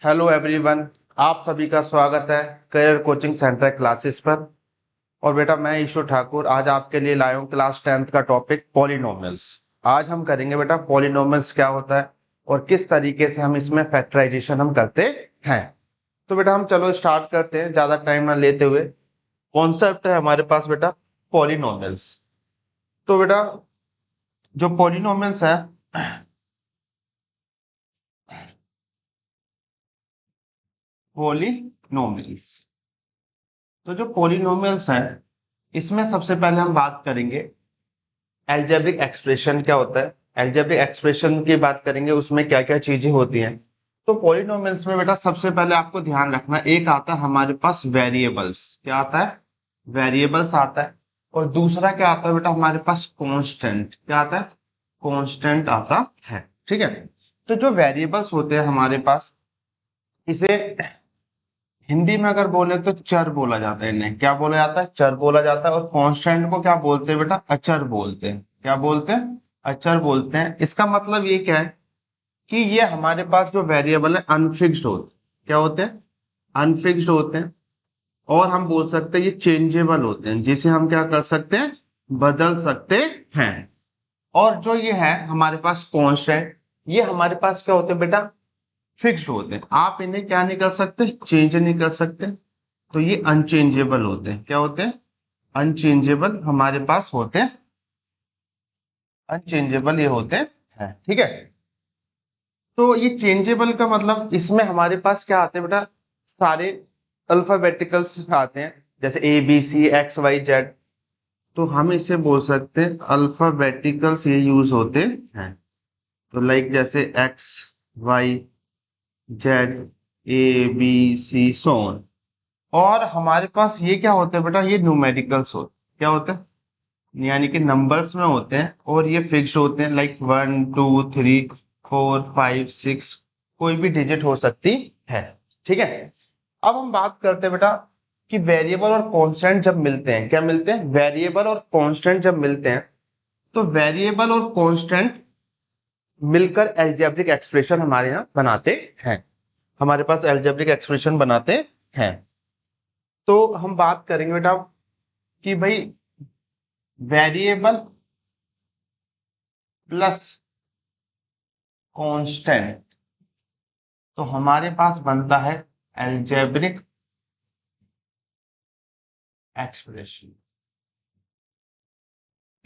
Hello everyone, आप सभी का स्वागत है करियर कोचिंग सेंटर क्लासेस पर। और बेटा मैं ईशु ठाकुर आज आपके लिए लाया हूँ क्लास 10th का टॉपिक पॉलिनोमियल्स। आज हम करेंगे बेटा पॉलिनोमियल्स क्या होता है और किस तरीके से हम इसमें फैक्टराइजेशन हम करते हैं। तो बेटा हम चलो स्टार्ट करते हैं ज्यादा टाइम ना लेते हुए। कॉन्सेप्ट है हमारे पास बेटा पॉलिनोमियल्स। तो बेटा जो पॉलिनोमियल्स है, पॉलिनोमियल्स, तो जो पॉलिनोमियल्स हैं इसमें सबसे पहले हम बात करेंगे एल्जेब्रिक एक्सप्रेशन क्या होता है। एल्जेब्रिक एक्सप्रेशन की बात करेंगे, उसमें क्या क्या चीजें होती हैं। तो पॉलिनोमियल्स में बेटा सबसे पहले आपको ध्यान रखना, एक आता है हमारे पास वेरिएबल्स। क्या आता है? वेरिएबल्स आता है। और दूसरा क्या आता है बेटा हमारे पास? कांस्टेंट। क्या आता है? कांस्टेंट आता है। ठीक है। तो जो वेरिएबल्स होते हैं हमारे पास, इसे हिंदी में अगर बोले तो चर बोला जाता है। इन्हें क्या बोला जाता है? चर बोला जाता है। और कांस्टेंट को क्या बोलते हैं बेटा? अचर बोलते हैं। क्या बोलते हैं? अचर बोलते हैं। इसका मतलब ये क्या है कि ये हमारे पास जो वेरिएबल है अनफिक्स्ड होते हैं। क्या होते हैं? अनफिक्स्ड होते हैं। और हम बोल सकते हैं ये चेंजेबल होते हैं, जिसे हम क्या कर सकते हैं? बदल सकते हैं। और जो ये है हमारे पास कांस्टेंट, ये हमारे पास क्या होते हैं बेटा? फिक्स्ड होते हैं। आप इन्हें क्या नहीं कर सकते? चेंज नहीं कर सकते। तो ये अनचेंजेबल होते हैं। क्या होते हैं? अनचेंजेबल हमारे पास होते हैं। अनचेंजेबल ये होते हैं। ठीक है। तो ये चेंजेबल का मतलब इसमें हमारे पास क्या आते हैं बेटा? सारे अल्फाबेटिकल्स आते हैं, जैसे A B C X Y Z. तो हम इसे बोल सकते हैं अल्फाबेटिकल्स ये यूज होते हैं। तो लाइक जैसे X Y Z A B C so on. और हमारे पास ये क्या होते हैं बेटा? ये न्यूमेरिकल्स होते हैं। क्या होते हैं? यानी कि नंबर्स में होते हैं और ये फिक्स होते हैं, लाइक 1 2 3 4 5 6, कोई भी डिजिट हो सकती है। ठीक है। अब हम बात करते हैं बेटा कि वेरिएबल और कांस्टेंट जब मिलते हैं, क्या मिलते हैं? वेरिएबल और कांस्टेंट जब मिलते हैं, तो वेरिएबल और कांस्टेंट मिलकर एल्जेब्रिक एक्सप्रेशन हमारे यहाँ बनाते हैं। हमारे पास एल्जेब्रिक एक्सप्रेशन बनाते हैं। तो हम बात करेंगे बेटा कि भाई वेरिएबल प्लस कांस्टेंट, तो हमारे पास बनता है एल्जेब्रिक एक्सप्रेशन।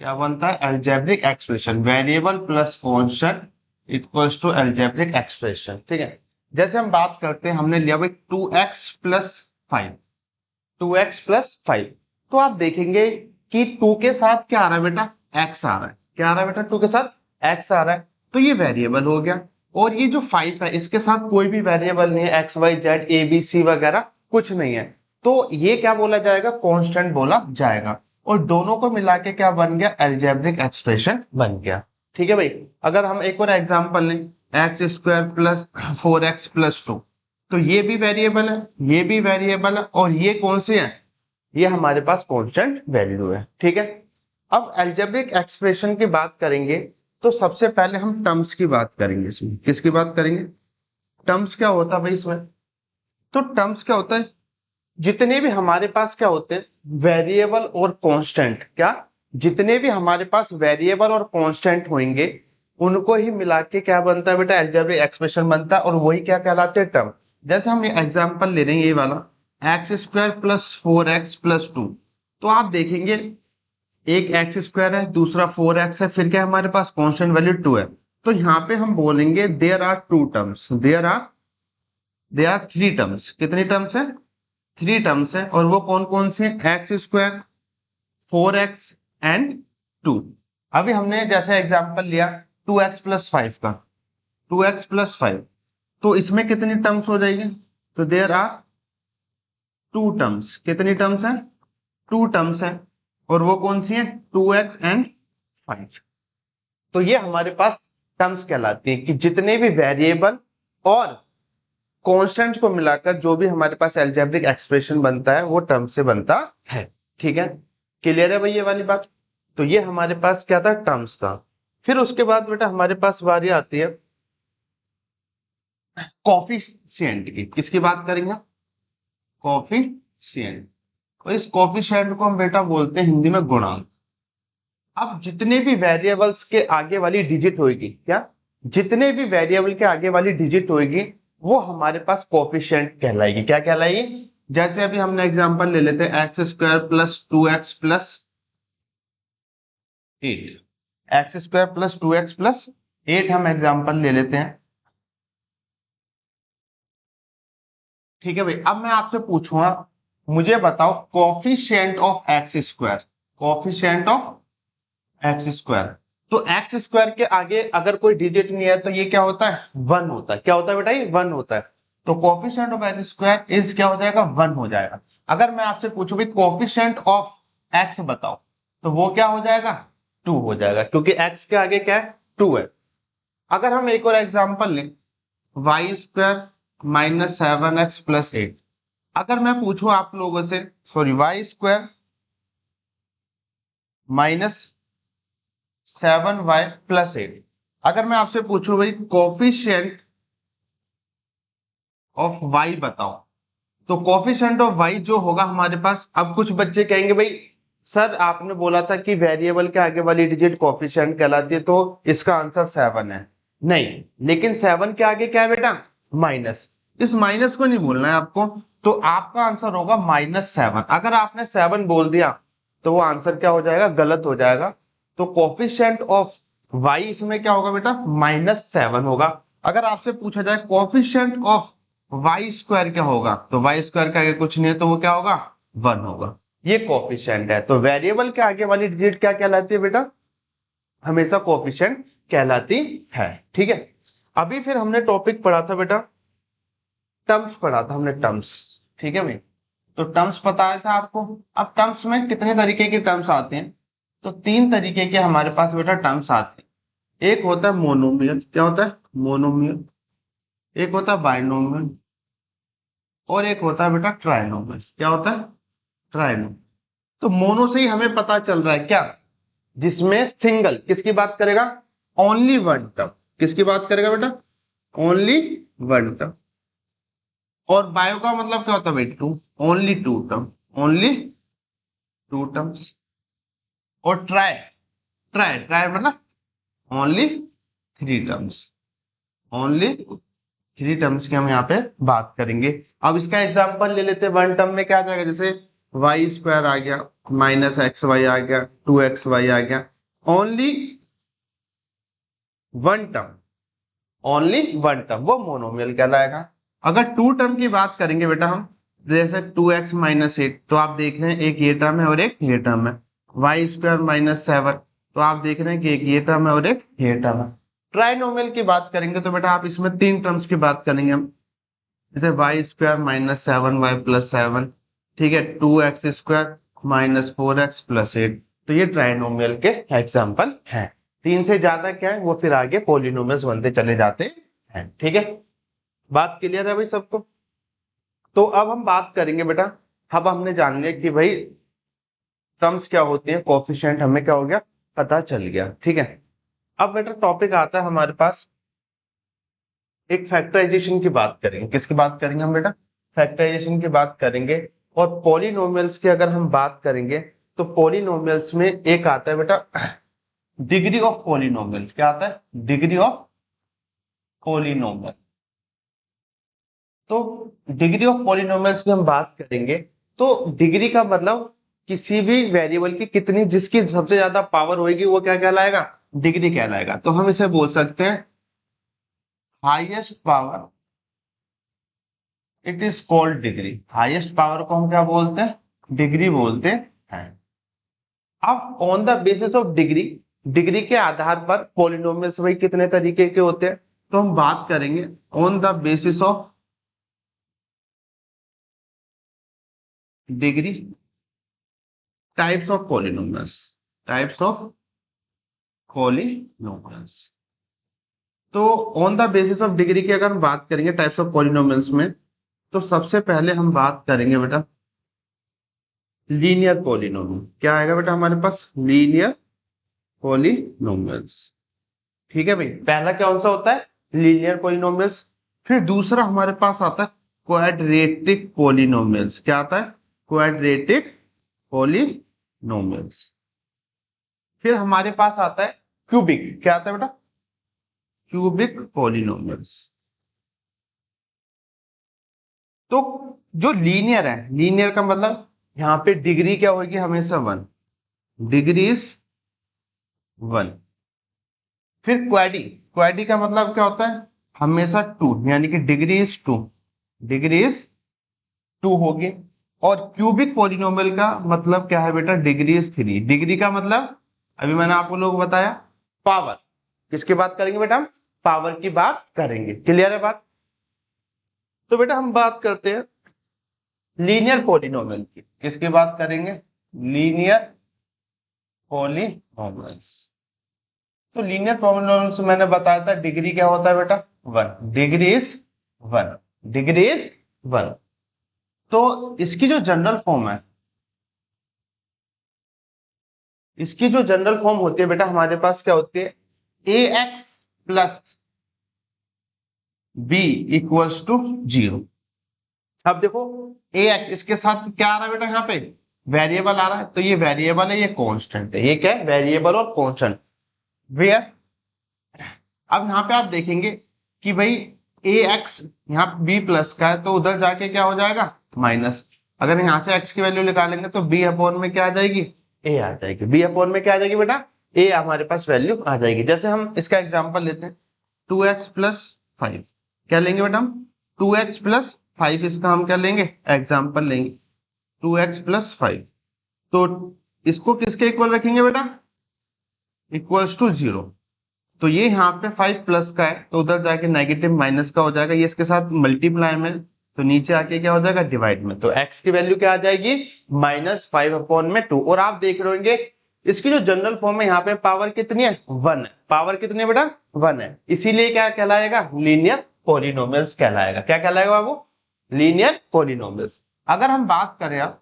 क्या बनता है? Algebraic expression. Variable plus constant equals to algebraic expression. ठीक है। जैसे हम बात करते हैं, हमने लिया भाई 2x+5, 2x+5। तो आप देखेंगे कि 2 के साथ क्या आ रहा है बेटा? x आ रहा है। क्या आ रहा है बेटा? 2 के साथ x आ रहा है। तो ये वेरिएबल हो गया। और ये जो 5 है इसके साथ कोई भी वेरिएबल नहीं है, X Y Z A B C वगैरह कुछ नहीं है। तो ये क्या बोला जाएगा? कांस्टेंट बोला जाएगा। और दोनों को मिला के क्या बन गया? एल्जेब्रिक एक्सप्रेशन बन गया। ठीक है भाई। अगर हम एक और एग्जांपल लें, x² + 4x + 2, तो ये भी वेरिएबल है, ये भी वेरिएबल है, और ये कौन सी है? ये हमारे पास कांस्टेंट वैल्यू है। ठीक है। अब अलजेब्रिक एक्सप्रेशन की बात करेंगे, तो सबसे पहले हम टर्म्स की बात करेंगे। इसमें किसकी बात करेंगे? टर्म्स क्या होता है भाई इसमें? तो टर्म्स क्या होता है? जितने भी हमारे पास क्या होते हैं वेरिएबल और कांस्टेंट, क्या जितने भी हमारे पास वेरिएबल और कांस्टेंट होंगे उनको ही मिला के क्या बनता है बेटा? अलजेब्रिक एक्सप्रेशन बनता है। और वही क्या कहलाते हैं? टर्म। जैसे हम ये एग्जांपल ले रहे हैं, ये वाला x² + 4x + 2। तो आप देखेंगे एक x² है, दूसरा 4x है, फिर क्या हमारे पास कांस्टेंट वैल्यू 2 है। तो यहाँ पे हम बोलेंगे there are two terms, there are three terms. कितनी टर्म्स है? थ्री टर्म्स है। और वो कौन कौन से हैं? x², 4x and 2। अभी हमने जैसे एग्जांपल लिया 2x+5 का, 2x+5, तो इसमें कितनी टर्म्स हो जाएगी? तो देयर आर टू टर्म्स। कितनी टर्म्स हैं? टू टर्म्स हैं। और वो कौन सी हैं? 2x and 5। तो ये हमारे पास टर्म्स कहलाती है कि जितने भी वेरिएबल और कांस्टेंट्स को मिलाकर जो भी हमारे पास अलजेब्रिक एक्सप्रेशन बनता है वो टर्म से बनता है। ठीक है। क्लियर है भाई ये वाली बात? तो ये हमारे पास क्या था? टर्म्स था। फिर उसके बाद बेटा हमारे पास बारी आती है कॉफिशिएंट की, किसकी बात करेंगे? कॉफिशिएंट। और इस कॉफिशिएंट को हम बेटा बोलते हैं हिंदी में गुणांक। अब जितने भी वेरिएबल्स के आगे वाली डिजिट होगी, क्या जितने भी वेरिएबल के आगे वाली डिजिट होगी वो हमारे पास कोफिशिएंट कहलाएगी। क्या कहलाएगी? जैसे अभी हमने एग्जांपल ले लेते हैं x square plus 2x plus 8। X square plus 2x plus 8 हम एग्जांपल ले लेते हैं। ठीक है भाई, अब मैं आपसे पूछूंगा, मुझे बताओ coefficient of x square, coefficient of x square. तो एक्स स्क्वायर के आगे अगर कोई डिजिट नहीं है तो ये क्या होता है? 1 होता है। क्या होता है बेटा? ये 1 होता है। तो coefficient of x square is क्या हो जाएगा? 1 हो जाएगा। अगर मैं आपसे पूछूं भाई कोफिशिएंट ऑफ एक्स बताओ, तो वो क्या हो जाएगा? 2 हो जाएगा, क्योंकि एक्स के आगे क्या है? 2 है। अगर हम एक और एग्जांपल लें, Y square minus 7x plus 8। अगर मैं पूछूं आप लोगों से, sorry, Y square minus 7y plus 8, अगर मैं आपसे पूछूं भाई कोफिशिएंट ऑफ y बताओ, तो कोफिशिएंट ऑफ y जो होगा हमारे पास, अब कुछ बच्चे कहेंगे भाई सर आपने बोला था कि वेरिएबल के आगे वाली डिजिट कोफिशिएंट कहलाती है, तो इसका आंसर 7 है। नहीं, लेकिन 7 के आगे क्या है बेटा? माइनस। इस माइनस को नहीं बोलना है आपको, तो आपका आंसर होगा -7। अगर आपने 7 बोल दिया तो वो आंसर क्या हो जाएगा? गलत हो जाएगा। तो कोफिशिएंट ऑफ y इसमें क्या होगा बेटा? -7 होगा। अगर आपसे पूछा जाए कोफिशिएंट ऑफ वाई स्क्वायर क्या होगा, तो वाई स्क्वायर के आगे कुछ नहीं है, तो वो क्या होगा? 1 होगा। ये कोफिशिएंट है। तो वेरिएबल के आगे वाली डिजिट क्या कहलाती है बेटा? हमेशा कोफिशिएंट कहलाती है। ठीक है, अभी फिर हमने टॉपिक पढ़ा था बेटा, टर्म्स पढ़ा था हमने, टर्म्स। ठीक है भाई, तो टर्म्स बताया था आपको। अब टर्म्स में कितने तरीके के टर्म्स आते हैं? तो 3 तरीके के हमारे पास बेटा टर्म्स आते हैं। एक होता है मोनोमियल। क्या होता है? मोनोमियल। एक होता है बाइनोमियल, और एक होता है बेटा ट्राइनोमियल। क्या होता है? ट्राइनोमियल। तो मोनो से ही हमें पता चल रहा है क्या, जिसमें सिंगल किसकी बात करेगा? Only one term. किसकी बात करेगा बेटा? Only one term. और बायो का मतलब क्या होता है भाई? Two. Only two term. Only two terms. और ट्राई, ट्राई ट्राई मतलब only three terms. Only three terms की हम यहाँ पे बात करेंगे। अब इसका एग्जांपल ले लेते हैं। वन टर्म में क्या आ जाएगा? जैसे वाई स्क्वायर आ गया, माइनस एक्स वाई आ गया, 2xy आ गया। Only one term, only one term, वो मोनोमियल कहलाएगा। अगर टू टर्म की बात करेंगे बेटा हम, जैसे 2x माइनस 8, तो आप देख रहे हैं एक ये टर्म है और एक ये टर्म है। वाई स्क्वायर माइनस 7, तो आप देख रहे हैं कि एक ये टर्म है और एक ये टर्म है। ट्राइनोमियल की बात करेंगे तो बेटा आप इसमें 3 टर्म्स की बात करेंगे हम, जैसे Y square minus 7y plus 7, ठीक है, 2x square minus 4x plus 8। तो ये ट्राइनोमियल के एग्जाम्पल हैं। 3 से ज्यादा क्या है वो फिर आगे पोलिनोमियल्स बनते चले जाते हैं। ठीक है, बात क्लियर है भाई सबको? तो अब हम बात करेंगे बेटा, अब हमने जान लिया कि भाई टर्म्स क्या होती है, कोफिशिएंट हमें क्या हो गया, पता चल गया। ठीक है, अब बेटा टॉपिक आता है हमारे पास, एक फैक्टराइजेशन की बात करेंगे। किसकी बात करेंगे हम बेटा? फैक्टराइजेशन की बात करेंगे। और पॉलिनोमियल्स की अगर हम बात करेंगे, तो पॉलिनोमियल्स में एक आता है बेटा डिग्री ऑफ पॉलिनोमियल। क्या आता है? Degree of polynomial. तो डिग्री ऑफ पॉलिनोमियल्स की हम बात करेंगे, तो डिग्री का मतलब किसी भी वेरिएबल की कितनी, जिसकी सबसे ज्यादा पावर होगी वो क्या कहलाएगा? डिग्री कहलाएगा। तो हम इसे बोल सकते हैं highest power, it is called degree. Highest power को हम क्या बोलते हैं? डिग्री बोलते हैं। अब on the basis of degree, degree के आधार पर पॉलिनोमियल्स भाई कितने तरीके के होते हैं, तो हम बात करेंगे on the basis of degree types of polynomials, types of polynomials. तो on the basis of degree की अगर हम बात करेंगे टाइप्स ऑफ पॉलिनोमियल्स में, तो सबसे पहले हम बात करेंगे बेटा लीनियर पॉलिनोमियल। क्या आएगा बेटा हमारे पास? Linear polynomials. ठीक है भाई, पहला कौन सा होता है? Linear polynomials. फिर दूसरा हमारे पास आता है क्वाड्रेटिक पॉलिनोमियल्स। क्या आता है? Quadratic polynomials. फिर हमारे पास आता है क्यूबिक। क्या आता है बेटा? Cubic polynomials. तो जो लीनियर है, लीनियर का मतलब यहां पे डिग्री क्या होगी? हमेशा 1, डिग्री इज 1। फिर क्वाडी, क्वाडी का मतलब क्या होता है? हमेशा 2, यानी कि डिग्री इज 2, डिग्री इज 2 होगी। और क्यूबिक पॉलिनोमियल का मतलब क्या है बेटा? Degree is 3। डिग्री का मतलब अभी मैंने आप लोगों को बताया, पावर। किसकी बात करेंगे बेटा? हम पावर की बात करेंगे। क्लियर है बात? तो बेटा हम बात करते हैं लीनियर पॉलिनोमियल की। किसकी बात करेंगे? Linear polynomials. तो लीनियर पॉलिनोमियल्स मैंने बताया था डिग्री क्या होता है बेटा? 1, डिग्री इज 1, डिग्री इज 1। तो इसकी जो जनरल फॉर्म है, इसकी जो जनरल फॉर्म होती है बेटा हमारे पास क्या होती है? A x plus b equals to 0। अब देखो ए एक्स, इसके साथ क्या आ रहा है बेटा? यहाँ पे वेरिएबल आ रहा है, तो ये वेरिएबल है, ये कांस्टेंट है। ये क्या है? वेरिएबल और कांस्टेंट। वेयर अब यहाँ पे आप देखेंगे कि भाई ए एक्स यहाँ बी प्लस का है, तो उधर जाके क्या हो जाएगा? माइनस। अगर यहाँ से एक्स की वैल्यू निकालेंगे तो बी अपॉन में क्या आ जाएगी? ए आ जाएगी। बी अपॉन में क्या आ जाएगी बेटा? ए हमारे पास वैल्यू आ जाएगी। जैसे हम इसका एग्जांपल लेते हैं, 2x प्लस 5। क्या लेंगे बेटा हम? 2x प्लस 5, इसका हम क्या लेंगे? एग्जाम्पल लेंगे 2x प्लस 5। तो इसको किसके इक्वल रखेंगे बेटा? Equals to 0। तो ये यहाँ पे 5 प्लस का है, तो उधर जाके नेगेटिव माइनस का हो जाएगा। ये इसके साथ मल्टीप्लाई में, तो नीचे आके क्या हो जाएगा? डिवाइड में। तो x की वैल्यू क्या आ जाएगी? -5 अपॉन में 2। और आप देख रहे होंगे इसकी जो जनरल फॉर्म है, यहाँ पे पावर कितनी है? 1 है। पावर कितनी है बेटा? 1 है। इसीलिए क्या कहलाएगा? लीनियर पॉलिनोमियल्स कहलाएगा। क्या कहलाएगा बाबू? Linear polynomials. अगर हम बात करें अब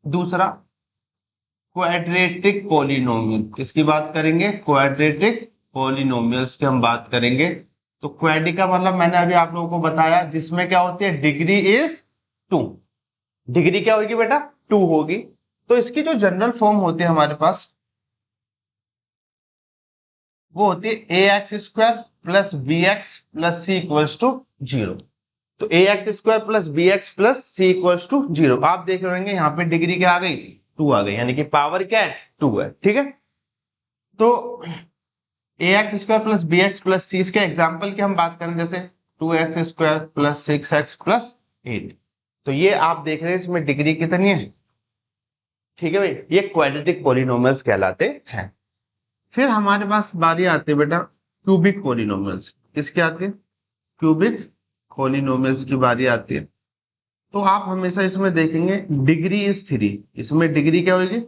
दूसरा क्वाड्रेटिक पॉलिनोमियल, किसकी बात करेंगे? क्वाड्रेटिक पॉलिनोमियल्स की हम बात करेंगे। तो क्वाड्री का मतलब मैंने अभी आप लोगों को बताया, जिसमें क्या होती है? Degree is 2। डिग्री क्या होगी बेटा? 2 होगी। तो इसकी जो जनरल फॉर्म होती है हमारे पास, वो होती है a x square plus b x plus c equals to 0। तो a x square plus b x plus c equals to 0। आप देख रहे होंगे यहाँ पे डिग्री क्या आ गई? 2 आ गई, यानी कि पावर क्या है? 2 है। ठीक है। तो a x square plus b x plus c, इसके एग्जाम्पल की हम बात करें, जैसे 2x square plus 6x plus 8। तो ये आप देख रहे हैं इसमें डिग्री कितनी है? ठीक है भाई, ये क्वाड्रेटिक पॉलिनोमियल्स कहलाते हैं। फिर हमारे पास बारी आती है बेटा क्यूबिक पॉलिनोमियल्स। किसकी आती है? क्यूबिक पॉलिनोमियल्स की बारी आती है। तो आप हमेशा इसमें देखेंगे डिग्री इज 3। इसमें डिग्री क्या होगी?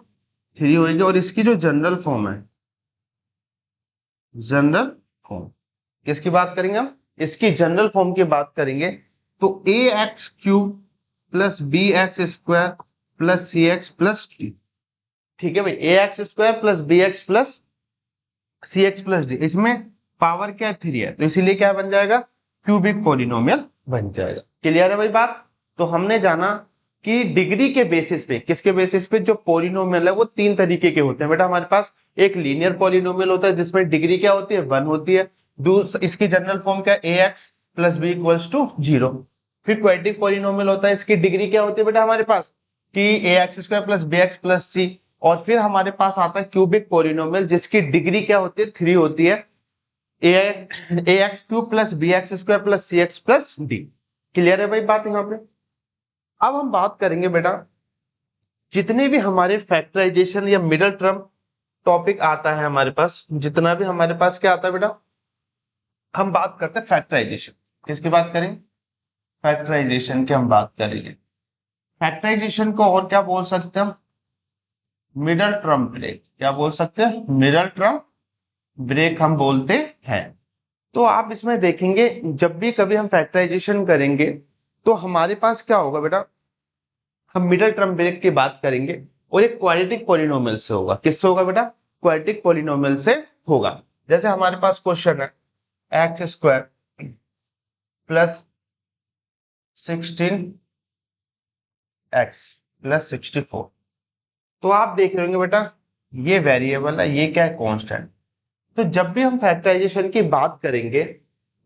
3 होगी। और इसकी जो जनरल फॉर्म है, जनरल फॉर्म, किसकी बात करेंगे हम? इसकी जनरल फॉर्म की बात करेंगे। तो a x cube plus b x square plus c x plus d. ठीक है भाई, a x square plus b x plus c x plus d. इसमें पावर क्या? 3 है, तो इसीलिए क्या बन जाएगा? क्यूबिक पॉलिनोमियल बन जाएगा। क्लियर है भाई बात? तो हमने जाना कि डिग्री के बेसिस पे, किसके बेसिस पे? जो पॉलिनोमियल है वो 3 तरीके के होते हैं बेटा हमारे पास। एक लीनियर पॉलिनोमियल होता है जिसमें डिग्री क्या होती है? 1 होती है। इसकी जनरल फॉर्म क्या? A x plus b equals to 0। फिर क्वाड्रेटिक पॉलिनोमियल होता है, इसकी डिग्री क्या होती है बेटा हमारे पास? कि a x square plus b x plus c. और फिर हमारे पास आता है क्यूबिक पॉलिनोमियल, जिसकी डिग्री क्या होती है? 3 होती है। A x cube plus b x square plus c x plus d. Clear है भाई बात यहाँ पे? अब हम बात करेंगे बेटा जितने भी हमारे फैक्टराइजेशन या मिडिल टर्म टॉपिक आता है हमारे पास, जितना भी हमारे पास क्या आता है बेटा, हम बात करते हैं फैक्टराइजेशन। किसकी बात करेंगे? फैक्टराइजेशन की हम बात करेंगे। फैक्टराइजेशन को और क्या बोल सकते हैं हम? Middle term break. क्या बोल सकते हैं? मिडल टर्म ब्रेक हम बोलते हैं। तो आप इसमें देखेंगे जब भी कभी हम फैक्टराइजेशन करेंगे तो हमारे पास क्या होगा बेटा? हम मिडल टर्म ब्रेक की बात करेंगे और एक क्वाड्रेटिक पॉलिनोमियल से होगा। किससे होगा बेटा? क्वाड्रेटिक पॉलिनोमियल से होगा। जैसे हमारे पास क्वेश्चन है x square plus 16x plus 64। तो आप देख रहे होंगे बेटा ये वेरिएबल है, ये क्या है, कांस्टेंट। तो जब भी हम फैक्टराइजेशन की बात करेंगे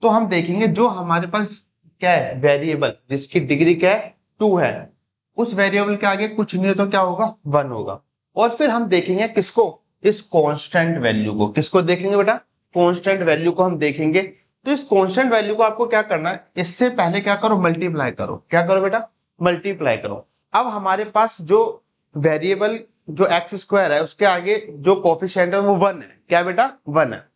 तो हम देखेंगे जो हमारे पास क्या है वेरिएबल जिसकी डिग्री क्या है 2 है, उस वेरिएबल के आगे कुछ नहीं है तो क्या होगा 1 होगा। और फिर हम देखेंगे किसको, इस कांस्टेंट वैल्यू को। किसको देखेंगे बेटा, कांस्टेंट वैल्यू को हम देखेंगे। तो इस कांस्टेंट वैल्यू को आपको क्या करना है, इससे पहले क्या करो मल्टीप्लाई करो। क्या करो बेटा, मल्टीप्लाई करो। अब हमारे पास जो वेरिएबल जो एक्स स्क्वायर है उसके आगे जो कोफिशिएंट है वो 1 है। क्या बेटा 1 है।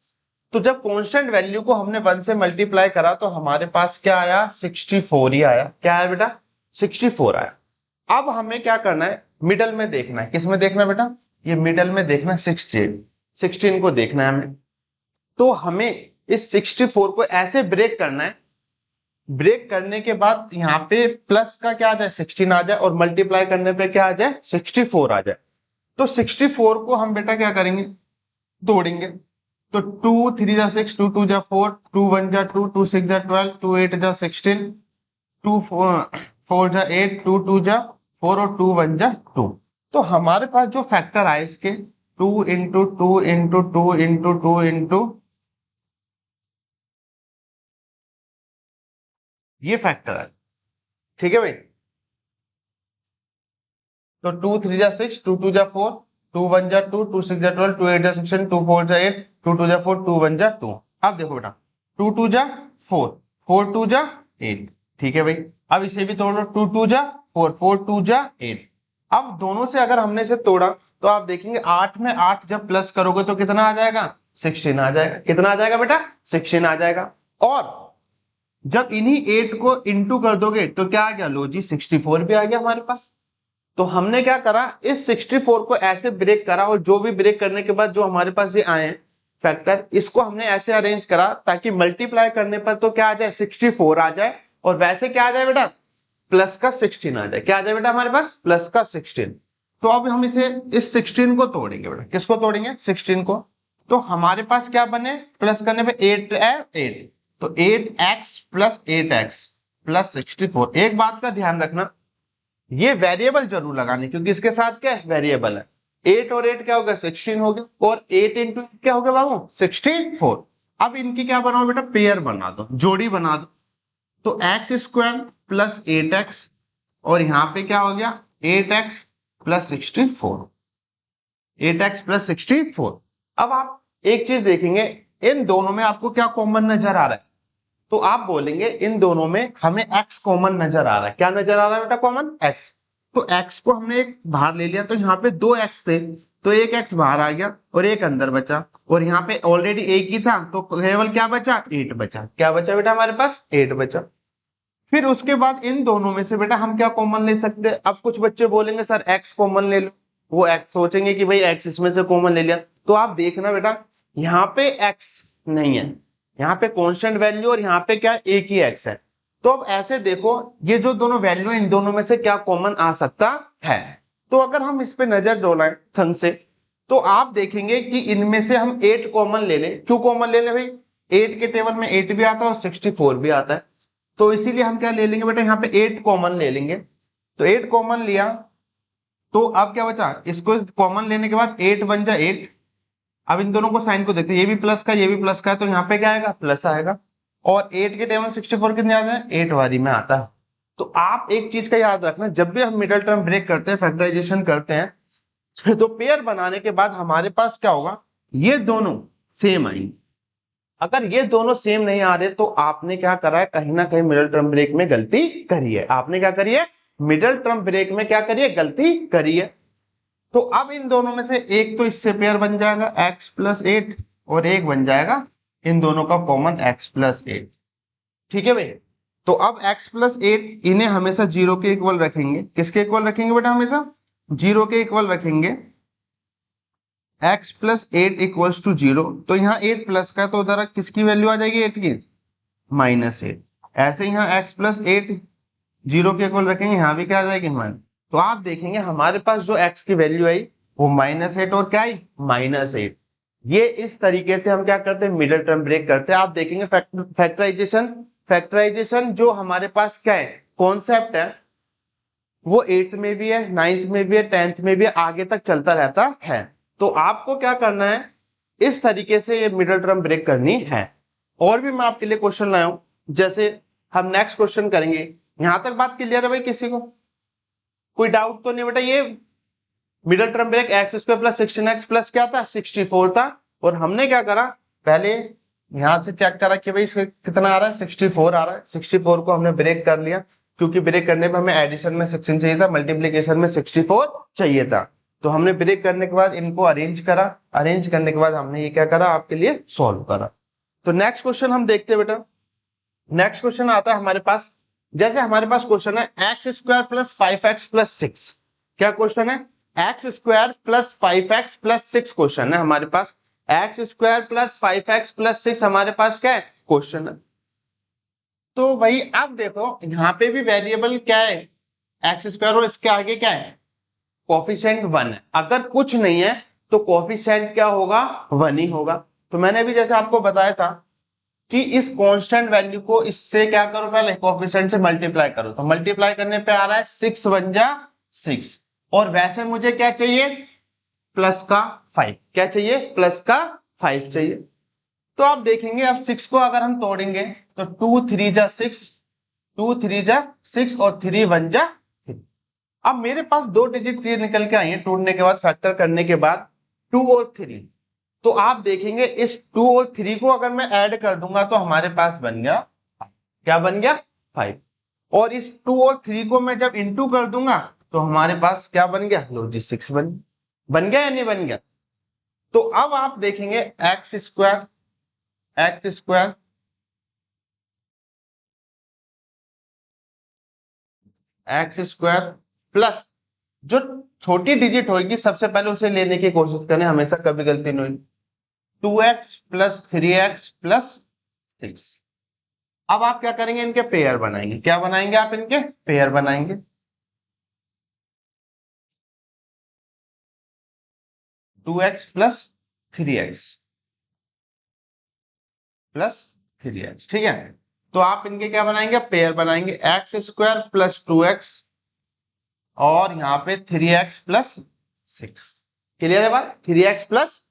तो जब कांस्टेंट वैल्यू को हमने 1 से मल्टीप्लाई करा तो हमारे पास क्या आया 64 ही आया। क्या है बेटा 64 आया। अब हमें क्या करना है, मिडल में देखना है। किस में देखना है बेटा, ये मिडल में देखना है 16 को देखना है हमें। तो हमें इस 64 को ऐसे ब्रेक करना है, ब्रेक करने के बाद यहाँ पे प्लस का क्या आ जाए 16 आ जाए और मल्टीप्लाई करने पे क्या आ जाए 64 आ जाए। तो 64 को हम बेटा क्या करेंगे, तोड़ेंगे। तो 2 3 जा 6, 2 2 जा 4, 2 1 जा 2, 2 6 जा 12, 2 8 जा 16, 2 4 जा 8, 2 2 जा 4 और 2 1 जा 2। तो हमारे पास जो फैक्टर आए इसके 2 इंटू 2 इंटू 2 इंटू 2 इंटू ये फैक्टर है। ठीक है भाई। तो 2 3 जा 6, 2 2 जा 4, 2 1 जा 2, 2 6 जा 12, 2 8 जा 16, 2 4 जा 8, 2 2 जा 4, 2 1 जा 2। अब देखो बेटा 2 2 जा 4, 4 2 जा 8। ठीक है भाई। अब इसे भी तोड़ लो, 2 2 जा 4, 4 2 जा 8। अब दोनों से अगर हमने इसे तोड़ा तो आप देखेंगे 8 में 8 जब प्लस करोगे तो कितना आ जाएगा 16 आ जाएगा। कितना आ जाएगा बेटा 16 आ जाएगा। और जब इन्हीं 8 को इंटू कर दोगे तो क्या आ गया, लो जी 64 भी आ गया हमारे पास। तो हमने क्या करा, इस 64 को ऐसे ब्रेक करा और जो भी ब्रेक करने के बाद जो हमारे पास ये आए फैक्टर, इसको हमने ऐसे अरेंज करा ताकि मल्टीप्लाई करने पर तो क्या आ जाए 64 आ जाए और वैसे क्या आ जाए बेटा प्लस का 16 आ जाए। क्या आ जाए बेटा हमारे पास प्लस का 16। तो अब हम इसे इस 16 को तोड़ेंगे बेटा। किसको तोड़ेंगे 16 को। तो हमारे पास क्या बने, प्लस करने पे 8 है 8, तो 8x प्लस 8x प्लस 64। एक बात का ध्यान रखना, ये वेरिएबल जरूर लगाने क्योंकि इसके साथ क्या है वेरिएबल है। 8 और 8 क्या हो गया 16 हो गया और 8 इंटू क्या हो गया बाबू 64। अब इनकी क्या बनाओ बेटा पेयर बना दो, जोड़ी बना दो। तो एक्स स्क्वायर प्लस 8x और यहां पे क्या हो गया 8x प्लस 64, 8x प्लस 64। अब आप एक चीज देखेंगे, इन दोनों में आपको क्या कॉमन नजर आ रहा है, तो आप बोलेंगे इन दोनों में हमें x कॉमन नजर आ रहा है। क्या नजर आ रहा है बेटा कॉमन x। तो x को हमने एक बाहर ले लिया, तो यहाँ पे 2x थे तो एक x बाहर आ गया और एक अंदर बचा, और यहाँ पे ऑलरेडी एक ही था तो केवल क्या बचा 8 बचा। क्या बचा बेटा हमारे पास 8 बचा। फिर उसके बाद इन दोनों में से बेटा हम क्या कॉमन ले सकते हैं। अब कुछ बच्चे बोलेंगे सर x कॉमन ले लो, वो x सोचेंगे कि भाई x इसमें से कॉमन ले लिया। तो आप देखना बेटा यहाँ पे x नहीं है, यहाँ पे कांस्टेंट वैल्यू और यहाँ पे क्या एक ही x है। तो अब ऐसे देखो ये जो दोनों वैल्यू है इन दोनों में से क्या कॉमन आ सकता है। तो अगर हम इस पे नजर डोलाएं ढंग से तो आप देखेंगे कि इनमें से हम 8 कॉमन ले लें। क्यों कॉमन ले लें भाई, 8 के टेबल में 8 भी आता है और 64 भी आता है। तो इसीलिए हम क्या ले लेंगे बेटा यहाँ पे 8 कॉमन ले लेंगे। तो 8 कॉमन लिया तो अब क्या बचा, इसको कॉमन लेने के बाद 8 1 जा 8। अब इन दोनों को साइन को देखते हैं, ये भी प्लस का ये भी प्लस का है तो यहाँ पे क्या आएगा प्लस आएगा। और 8 के टेबल 64 कितने आते हैं 8 वारी में आता है। तो आप एक चीज का याद रखना, जब भी हम मिडिल टर्म ब्रेक करते हैं फैक्टराइजेशन करते हैं तो पेयर बनाने के बाद हमारे पास क्या होगा, ये दोनों सेम आएंगे। अगर ये दोनों सेम नहीं आ रहे तो आपने क्या करा है, कहीं ना कहीं मिडिल टर्म ब्रेक में गलती करी है। आपने क्या करी है, मिडिल टर्म ब्रेक में क्या करी है, गलती करी है। तो अब इन दोनों में से एक तो इससे पेयर बन जाएगा x प्लस 8 और एक बन जाएगा इन दोनों का कॉमन x प्लस 8। ठीक है भाई। तो अब x प्लस 8 इन्हें हमेशा 0 के इक्वल रखेंगे। किसके इक्वल रखेंगे बेटा, हमेशा 0 के इक्वल रखेंगे। x प्लस 8 इक्वल्स टू 0, तो यहाँ 8 प्लस का तो उधर किसकी वैल्यू आ जाएगी 8 की -8। ऐसे यहाँ x प्लस 8 0 के इक्वल रखेंगे, यहाँ भी क्या आ जाएगी -। तो आप देखेंगे हमारे पास जो x की वैल्यू आई वो -8 और क्या आई -8। ये इस तरीके से हम क्या करते हैं मिडिल टर्म ब्रेक करते हैं। आप देखेंगे फैक्टराइजेशन फैक्टराइजेशन जो हमारे पास क्या है कॉन्सेप्ट है वो 8th में भी है, 9th में भी है, 10th में भी है, आगे तक चलता रहता है। तो आपको क्या करना है, इस तरीके से ये मिडिल टर्म ब्रेक करनी है। और भी मैं आपके लिए क्वेश्चन लाया हूं, जैसे हम नेक्स्ट क्वेश्चन करेंगे। यहां तक बात क्लियर है भाई, किसी को कोई डाउट तो नहीं बेटा? ये middle term break X square plus 16x plus क्या था 64 था, और हमने क्या करा पहले यहां से चेक करा कि भाई कितना आ रहा है 64 आ रहा है, 64 को हमने ब्रेक कर लिया, क्योंकि ब्रेक करने में हमें एडिशन में 16 चाहिए था, मल्टीप्लीकेशन में 64 चाहिए था। तो हमने ब्रेक करने के बाद इनको अरेंज करा, अरेंज करने के बाद हमने ये क्या करा आपके लिए सॉल्व करा। तो नेक्स्ट क्वेश्चन हम देखते हैं बेटा। नेक्स्ट क्वेश्चन आता है हमारे पास, जैसे हमारे पास क्वेश्चन है x square plus 5x plus 6। क्या क्वेश्चन है? X square plus 5x plus 6 question है हमारे पास। X square plus 5x plus 6 हमारे पास क्या है क्वेश्चन है। तो भाई अब देखो यहाँ पे भी वेरिएबल क्या है एक्स स्क्वायर, और इसके आगे क्या है कोफिशिएंट 1 है। अगर कुछ नहीं है तो कोफिशिएंट क्या होगा 1 ही होगा। तो मैंने अभी जैसे आपको बताया था कि इस कांस्टेंट वैल्यू को इससे क्या करो पहले कोफिशिएंट से मल्टीप्लाई करो, तो मल्टीप्लाई करने पे आ रहा है 6 1 जा 6, और वैसे मुझे क्या चाहिए प्लस का 5। क्या चाहिए प्लस का 5 चाहिए। तो आप देखेंगे अब 6 को अगर हम तोड़ेंगे तो 2 3 जा 6, 2 3 जा 6 और 3 1 जा 3। अब मेरे पास दो डिजिट ये निकल के आई है तोड़ने के बाद, फैक्टर करने के बाद 2 और 3। तो आप देखेंगे इस 2 और 3 को अगर मैं ऐड कर दूंगा तो हमारे पास बन गया, क्या बन गया 5। और इस 2 और 3 को मैं जब इंटू कर दूंगा तो हमारे पास क्या बन गया लो जी 6 बन गया या नहीं बन गया। तो अब आप देखेंगे x square x square plus जो छोटी डिजिट होगी सबसे पहले उसे लेने की कोशिश करें, हमेशा कभी गलती नहीं हुई। 2x plus 3x plus 6। अब आप क्या करेंगे इनके पेयर बनाएंगे। क्या बनाएंगे आप इनके पेयर बनाएंगे। 2x plus 3x plus 3x, ठीक है। तो आप इनके क्या बनाएंगे पेयर बनाएंगे, एक्स स्क्वायर प्लस 2x और यहाँ पे 3x प्लस 6। क्लियर है बात 3x प्लस।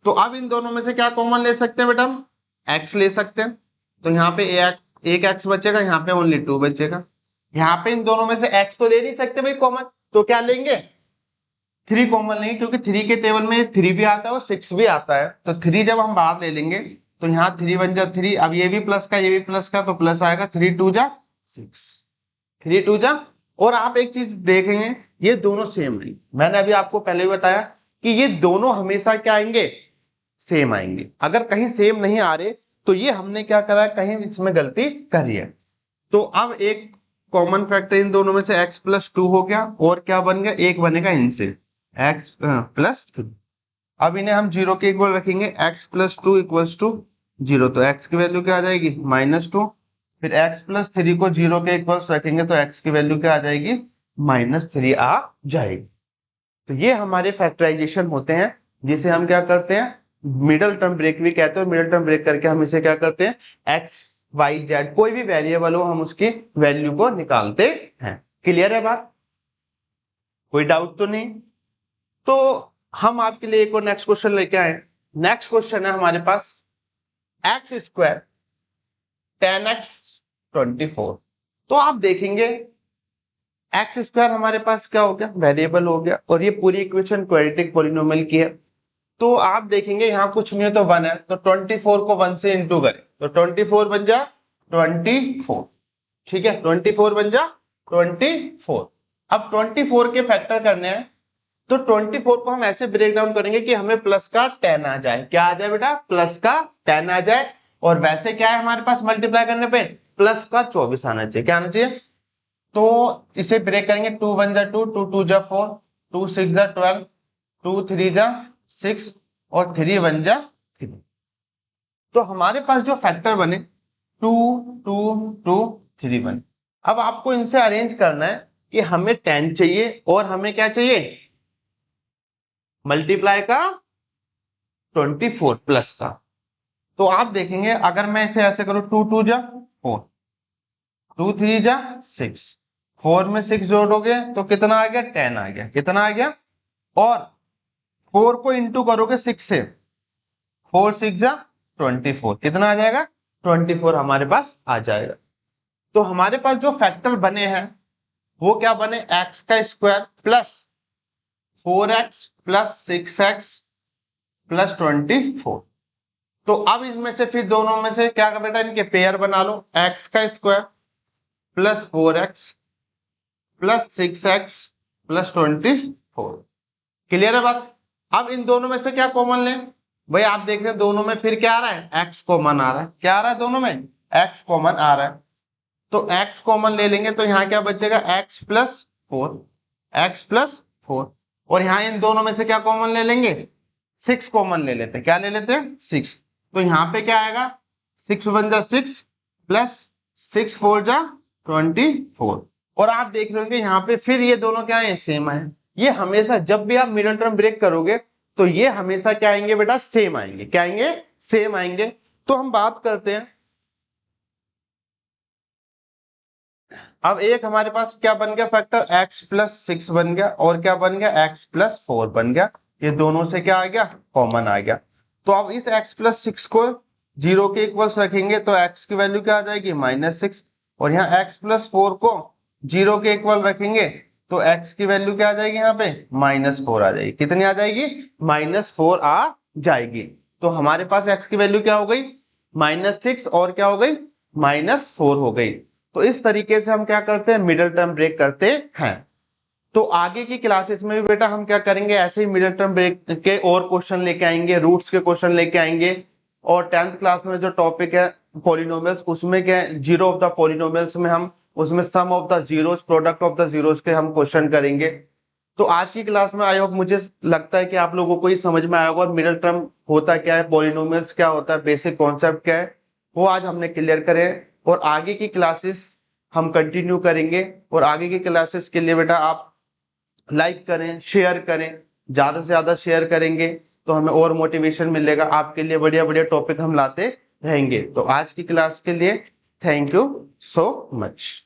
तो अब इन दोनों में से क्या कॉमन ले सकते हैं बेटा हम x ले सकते हैं। तो यहाँ पे एक x बचेगा, यहाँ पे ओनली 2 बचेगा। यहाँ पे इन दोनों में से x तो ले नहीं सकते भाई कॉमन, तो क्या लेंगे 3 कॉमन लेंगे, क्योंकि 3 के टेबल में 3 भी आता है और 6 भी आता है। तो 3 जब हम बाहर ले लेंगे तो यहाँ 3 1 जा 3, अब ये भी प्लस का ये भी प्लस का, तो प्लस आएगा 3 2 जा 6, 3 2 जा। और आप एक चीज देखेंगे ये दोनों सेम है, मैंने अभी आपको पहले ही बताया कि ये दोनों हमेशा क्या आएंगे सेम आएंगे। अगर कहीं सेम नहीं आ रहे तो ये हमने क्या करा कहीं इसमें गलती करी है। तो अब एक कॉमन फैक्टर इन दोनों में से x प्लस 2 हो गया, और क्या बन गया एक बनेगा इनसे x प्लस 3। अब इन्हें हम जीरो के इक्वल रखेंगे, x प्लस 2 इक्वल्स टू 0, तो x की वैल्यू क्या आ जाएगी -2। फिर x प्लस 3 को जीरो के इक्वल्स रखेंगे तो x की वैल्यू क्या आ जाएगी -3 आ जाएगी। तो ये हमारे फैक्टराइजेशन होते हैं जिसे हम क्या करते हैं मिडिल टर्म ब्रेक भी कहते हैं। मिडिल टर्म ब्रेक करके हम इसे क्या करते हैं एक्स वाई जेड कोई भी वेरिएबल हो हम उसकी वैल्यू को निकालते हैं। क्लियर है बात, कोई डाउट तो नहीं? तो हम आपके लिए एक और नेक्स्ट क्वेश्चन लेके आए। नेक्स्ट क्वेश्चन है हमारे पास एक्स स्क्वायर 10x 24। तो आप देखेंगे एक्स स्क्वायर हमारे पास क्या हो गया वेरिएबल हो गया, और ये पूरी इक्वेशन क्वाड्रेटिक पॉलिनोमियल की है। तो आप देखेंगे यहाँ कुछ नहीं है तो 1 है, तो 24 को 1 से इंटू करें तो 24 बन जा 24, ठीक है 24 बन जा 24। अब 24 के फैक्टर करने हैं तो 24 को हम ऐसे ब्रेक डाउन करेंगे कि हमें प्लस का 10 आ जाए। क्या आ जाए बेटा प्लस का 10 आ जाए, और वैसे क्या है हमारे पास मल्टीप्लाई करने पे प्लस का 24 आना चाहिए। क्या आना चाहिए? तो इसे ब्रेक करेंगे 2 1 जा 2, 2 2 जा 4, 2 6 जा 12, 2 3 जा 6 और 3 1 जा 3। तो हमारे पास जो फैक्टर बने 2 2 2 3 1। अब आपको इनसे अरेंज करना है कि हमें 10 चाहिए और हमें क्या चाहिए मल्टीप्लाई का 24 प्लस का। तो आप देखेंगे अगर मैं इसे ऐसे करूं 2 2 जा 4, 2 3 जा 6, 4 में 6 जोड़ोगे तो कितना आ गया 10 आ गया, कितना आ गया, और 4 को इंटू करोगे 6 से, 4 6 जा 24, कितना आ जाएगा 24 हमारे पास आ जाएगा। तो हमारे पास जो फैक्टर बने हैं वो क्या बने, एक्स का square plus 4x plus 6x plus 24। तो अब इसमें से फिर दोनों में से क्या बेटा इनके पेयर बना लो, एक्स का square plus 4x plus 6x plus 24। Clear है बात। अब इन दोनों में से क्या कॉमन लें, भाई आप देख रहे हैं दोनों में फिर क्या आ रहा है, x कॉमन आ रहा है, क्या आ रहा है दोनों में, x कॉमन आ रहा है। तो x कॉमन ले लेंगे तो यहाँ क्या बचेगा, x प्लस 4, x प्लस 4, और यहाँ इन दोनों में से क्या कॉमन ले लेंगे, 6 कॉमन ले लेते हैं, क्या ले लेते हैं 6। तो यहाँ पे क्या आएगा, 6 1 जा 6 प्लस 6 4 जा 24, और आप देख रहे होंगे यहाँ पे फिर ये दोनों क्या है, सेम आए। ये हमेशा जब भी आप मिडिल टर्म ब्रेक करोगे तो ये हमेशा क्या आएंगे बेटा, सेम आएंगे, क्या आएंगे, सेम आएंगे। तो हम बात करते हैं, अब एक हमारे पास क्या बन गया फैक्टर, x प्लस 6 बन गया, और क्या बन गया, x प्लस 4 बन गया, ये दोनों से क्या आ गया, कॉमन आ गया। तो अब इस x प्लस 6 को 0 के इक्वल्स रखेंगे तो x की वैल्यू क्या आ जाएगी, -6, और यहाँ x प्लस 4 को 0 के इक्वल रखेंगे तो x की वैल्यू क्या आ जाएगी, यहाँ पे -4 आ जाएगी, कितनी आ जाएगी, -4 आ जाएगी। तो हमारे पास x की वैल्यू क्या हो गई, -6, और क्या हो गई, -4 हो गई। तो इस तरीके से हम क्या करते हैं, मिडिल टर्म ब्रेक करते हैं। तो आगे की क्लासेस में भी बेटा हम क्या करेंगे, ऐसे ही मिडिल टर्म ब्रेक के और क्वेश्चन लेके आएंगे, रूट्स के क्वेश्चन लेके आएंगे, और 10th क्लास में जो टॉपिक है पॉलिनोमियल्स, उसमें क्या है, जीरो ऑफ द पॉलिनोमियल्स में हम उसमें sum of the zeros, product of the zeros के हम क्वेश्चन करेंगे। तो आज की क्लास में आई होप, मुझे लगता है कि आप लोगों को ही समझ में आया होगा मिडिल टर्म होता क्या है, पॉलिनोमियल्स क्या होता है, बेसिक कॉन्सेप्ट क्या है, वो आज हमने क्लियर करे। और आगे की क्लासेस हम कंटिन्यू करेंगे, और आगे की क्लासेस के लिए बेटा आप लाइक करें, शेयर करें, ज्यादा से ज्यादा शेयर करेंगे तो हमें और मोटिवेशन मिलेगा, आपके लिए बढ़िया बढ़िया टॉपिक हम लाते रहेंगे। तो आज की क्लास के लिए थैंक यू सो मच।